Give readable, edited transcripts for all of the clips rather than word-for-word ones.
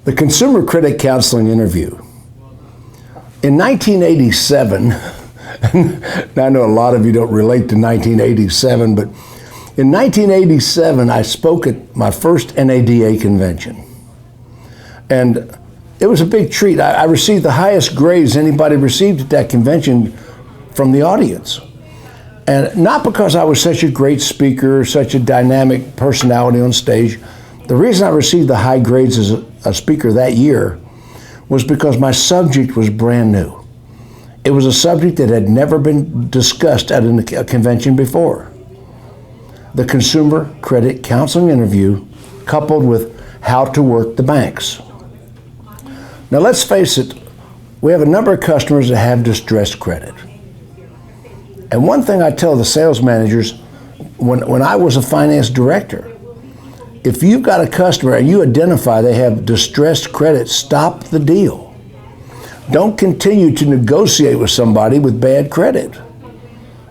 The Consumer Credit Counseling Interview. In 1987, now I know a lot of you don't relate to 1987, but in 1987, I spoke at my first NADA convention. And it was a big treat. I received the highest grades anybody received at that convention from the audience. And not because I was such a great speaker, such a dynamic personality on stage. The reason I received the high grades as a speaker that year was because my subject was brand new. It was a subject that had never been discussed at a convention before. The Consumer Credit Counseling Interview, coupled with how to work the banks. Now let's face it, we have a number of customers that have distressed credit. And one thing I tell the sales managers, when I was a finance director, if you've got a customer and you identify they have distressed credit, stop the deal. Don't continue to negotiate with somebody with bad credit.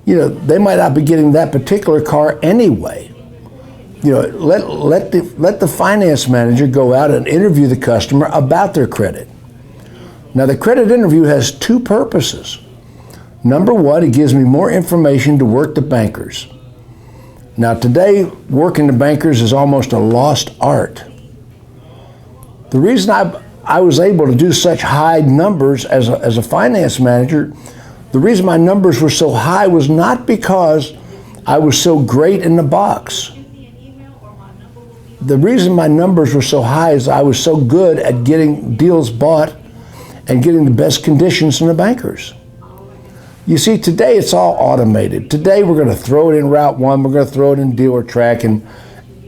You know, they might not be getting that particular car anyway. You know, let the finance manager go out and interview the customer about their credit. Now, the credit interview has two purposes. Number one, it gives me more information to work the bankers. Now today, working the bankers is almost a lost art. The reason I was able to do such high numbers as a finance manager, the reason my numbers were so high was not because I was so great in the box. The reason my numbers were so high is I was so good at getting deals bought and getting the best conditions from the bankers. You see, today it's all automated. Today we're going to throw it in Route 1, we're going to throw it in Dealer Track, and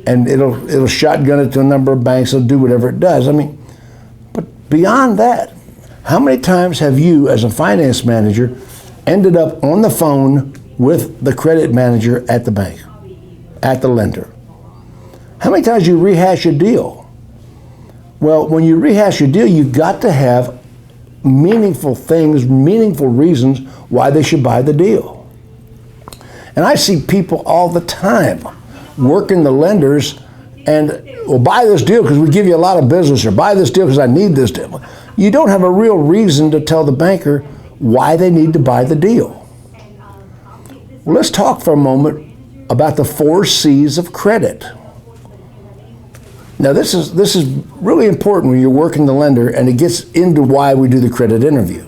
it'll shotgun it to a number of banks, it'll do whatever it does. I mean, but beyond that, how many times have you, as a finance manager, ended up on the phone with the credit manager at the bank, at the lender? How many times you rehash a deal? Well, when you rehash a deal, you've got to have meaningful things, meaningful reasons why they should buy the deal. And I see people all the time working the lenders and, well, buy this deal because we give you a lot of business, or buy this deal because I need this deal. You don't have a real reason to tell the banker why they need to buy the deal. Well, let's talk for a moment about the 4 C's of credit. Now, this is really important when you're working the lender, and it gets into why we do the credit interview.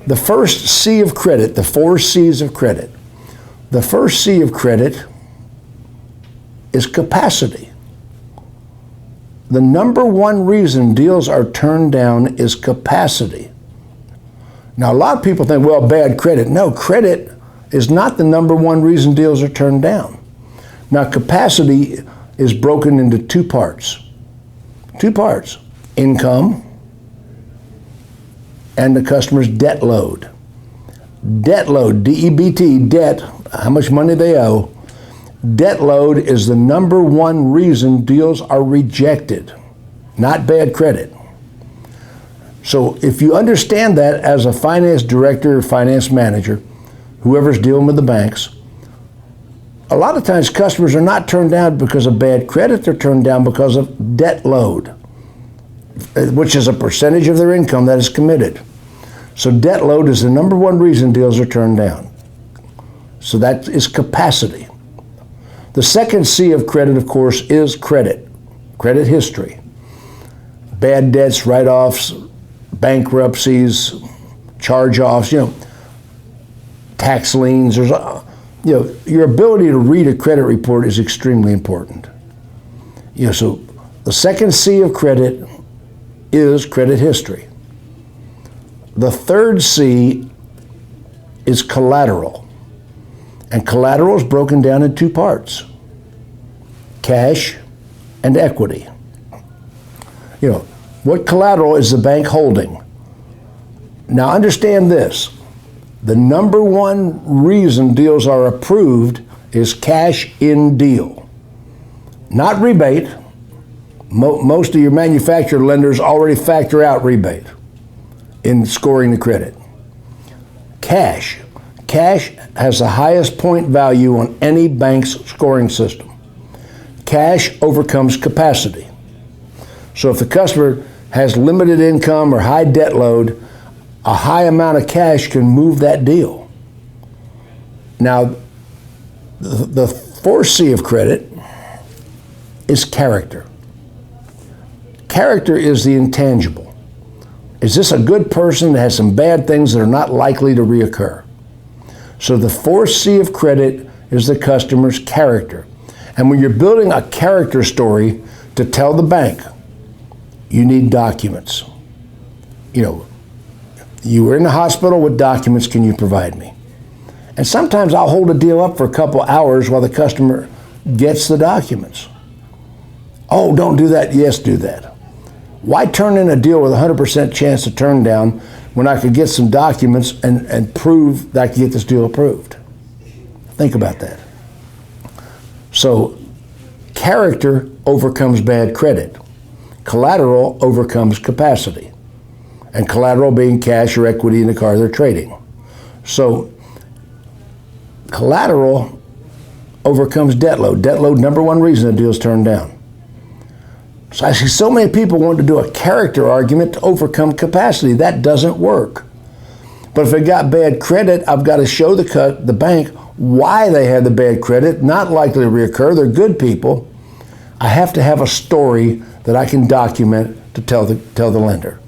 The first C of credit, the 4 C's of credit. The first C of credit is capacity. The number one reason deals are turned down is capacity. Now, a lot of people think, well, bad credit. No, credit is not the number one reason deals are turned down. Now, capacity is broken into 2 parts. 2 parts, income and the customer's debt load. Debt load, D-E-B-T, debt, how much money they owe. Debt load is the number one reason deals are rejected, not bad credit. So if you understand that as a finance director or finance manager, whoever's dealing with the banks, a lot of times customers are not turned down because of bad credit, they're turned down because of debt load, which is a percentage of their income that is committed. So debt load is the number one reason deals are turned down. So that is capacity. The second C of credit, of course, is credit history. Bad debts, write-offs, bankruptcies, charge-offs, tax liens, your ability to read a credit report is extremely important. So the second C of credit is credit history. The third C is collateral. And collateral is broken down in 2 parts, cash and equity. What collateral is the bank holding? Now understand this. The number one reason deals are approved is cash in deal, not rebate. Most of your manufacturer lenders already factor out rebate in scoring the credit. Cash has the highest point value on any bank's scoring system. Cash overcomes capacity. So if the customer has limited income or high debt load, a high amount of cash can move that deal. Now, the 4C of credit is character. Character is the intangible. Is this a good person that has some bad things that are not likely to reoccur? So the 4C of credit is the customer's character. And when you're building a character story to tell the bank, you need documents. You know, you were in the hospital, what documents can you provide me? And sometimes I'll hold a deal up for a couple hours while the customer gets the documents. Oh, don't do that. Yes, do that. Why turn in a deal with a 100% chance to turn down when I could get some documents and prove that I could get this deal approved? Think about that. So, character overcomes bad credit. Collateral overcomes capacity. And collateral being cash or equity in the car they're trading. So, collateral overcomes debt load. Debt load, number one reason a deal's turned down. So I see so many people want to do a character argument to overcome capacity. That doesn't work. But if they got bad credit, I've got to show the bank why they had the bad credit, not likely to reoccur. They're good people. I have to have a story that I can document to tell the lender.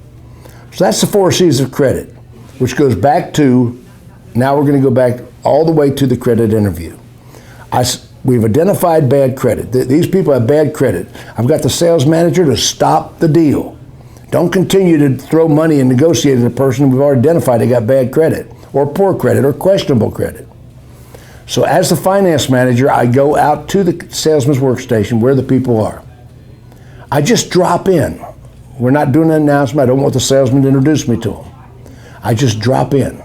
So that's the 4 C's of credit, which goes back to, now we're going to go back all the way to the credit interview. We've identified bad credit. These people have bad credit. I've got the sales manager to stop the deal. Don't continue to throw money and negotiate with a person we've already identified they got bad credit or poor credit or questionable credit. So as the finance manager, I go out to the salesman's workstation where the people are. I just drop in. We're not doing an announcement. I don't want the salesman to introduce me to them. I just drop in.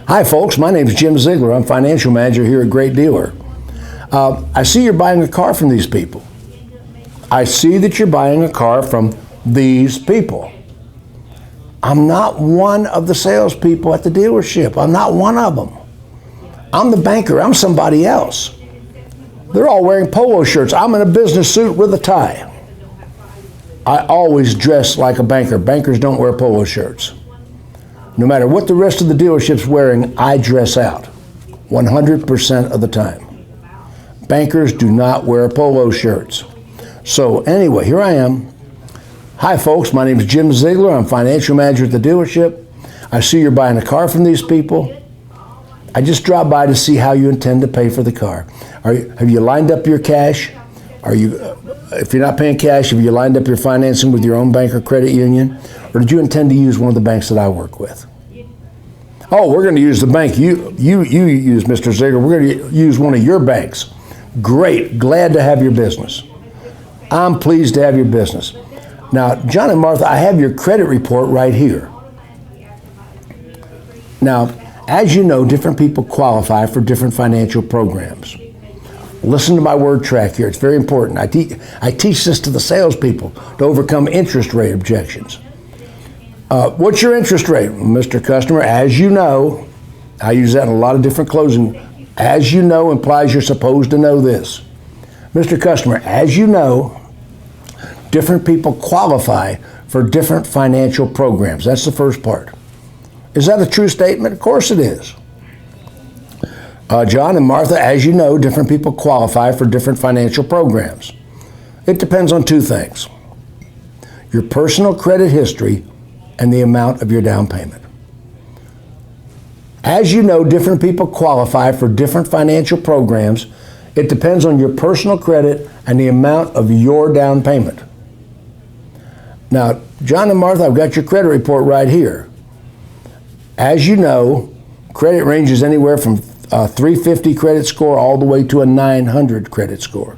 Hi folks, my name is Jim Ziegler. I'm financial manager here at Great Dealer. I see you're buying a car from these people. I see that you're buying a car from these people. I'm not one of the salespeople at the dealership. I'm not one of them. I'm the banker. I'm somebody else. They're all wearing polo shirts. I'm in a business suit with a tie. I always dress like a banker. Bankers don't wear polo shirts. No matter what the rest of the dealership's wearing, I dress out 100% of the time. Bankers do not wear polo shirts. So anyway, here I am. Hi folks, my name is Jim Ziegler. I'm financial manager at the dealership. I see you're buying a car from these people. I just dropped by to see how you intend to pay for the car. Have you lined up your cash? If you're not paying cash, have you lined up your financing with your own bank or credit union? Or did you intend to use one of the banks that I work with? Oh, we're going to use the bank you use, Mr. Ziegler. We're going to use one of your banks. Great. Glad to have your business. I'm pleased to have your business. Now, John and Martha, I have your credit report right here. Now, as you know, different people qualify for different financial programs. Listen to my word track here. It's very important. I teach this to the salespeople to overcome interest rate objections. What's your interest rate, Mr. Customer? As you know, I use that in a lot of different closing. As you know implies you're supposed to know this. Mr. Customer, as you know, different people qualify for different financial programs. That's the first part. Is that a true statement? Of course it is. John and Martha, as you know, different people qualify for different financial programs. It depends on two things: your personal credit history and the amount of your down payment. As you know, different people qualify for different financial programs. It depends on your personal credit and the amount of your down payment. Now, John and Martha, I've got your credit report right here. As you know, credit ranges anywhere from a 350 credit score all the way to a 900 credit score.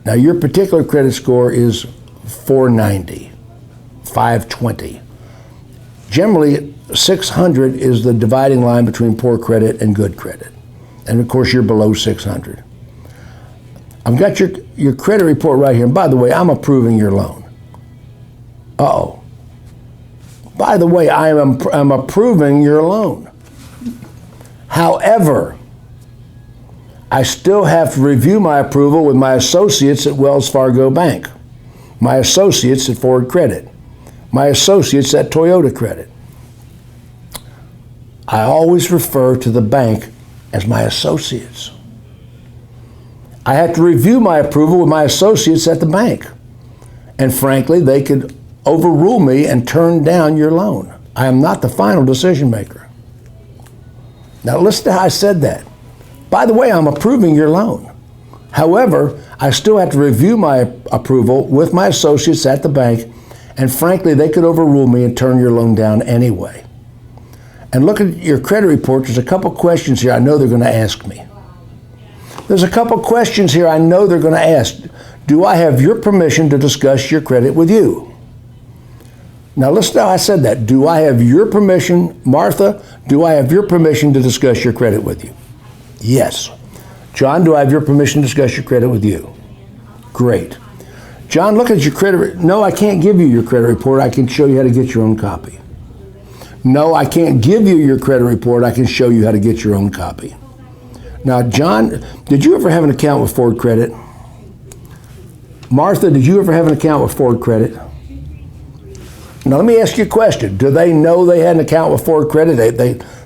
Now, your particular credit score is 490, 520. Generally, 600 is the dividing line between poor credit and good credit. And of course, you're below 600. I've got your credit report right here. And by the way, I'm approving your loan. Uh-oh. By the way, I'm approving your loan. However, I still have to review my approval with my associates at Wells Fargo Bank. my associates at Ford Credit, my associates at Toyota Credit. I always refer to the bank as my associates. I have to review my approval with my associates at the bank. And frankly, they could overrule me and turn down your loan. I am not the final decision maker. Now listen to how I said that. By the way, I'm approving your loan. However, I still have to review my approval with my associates at the bank, and frankly, they could overrule me and turn your loan down anyway. And look at your credit report. There's a couple questions here I know they're going to ask me. There's a couple questions here I know they're going to ask. Do I have your permission to discuss your credit with you? Now listen to how I said that. Do I have your permission, Martha, do I have your permission to discuss your credit with you? Yes. John, do I have your permission to discuss your credit with you? Great. John, look at your credit. No, I can't give you your credit report. I can show you how to get your own copy. No, I can't give you your credit report. I can show you how to get your own copy. Now, John, did you ever have an account with Ford Credit? Martha, did you ever have an account with Ford Credit? Now, let me ask you a question. Do they know they had an account with Ford Credit?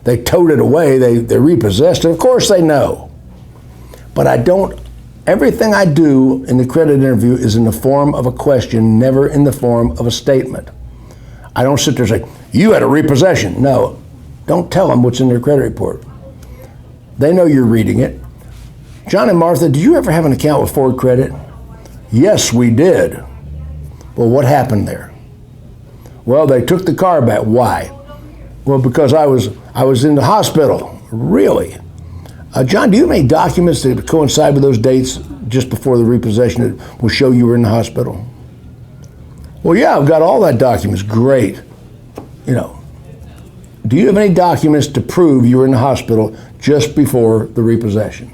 They towed it away. They repossessed it. Of course they know. But I don't, everything I do in the credit interview is in the form of a question, never in the form of a statement. I don't sit there and say, you had a repossession. No, don't tell them what's in their credit report. They know you're reading it. John and Martha, did you ever have an account with Ford Credit? Yes, we did. Well, what happened there? Well, they took the car back. Why? Well, because I was in the hospital. Really? John, do you have any documents that coincide with those dates just before the repossession that will show you were in the hospital? Well, yeah, I've got all that documents. Great. You know, do you have any documents to prove you were in the hospital just before the repossession?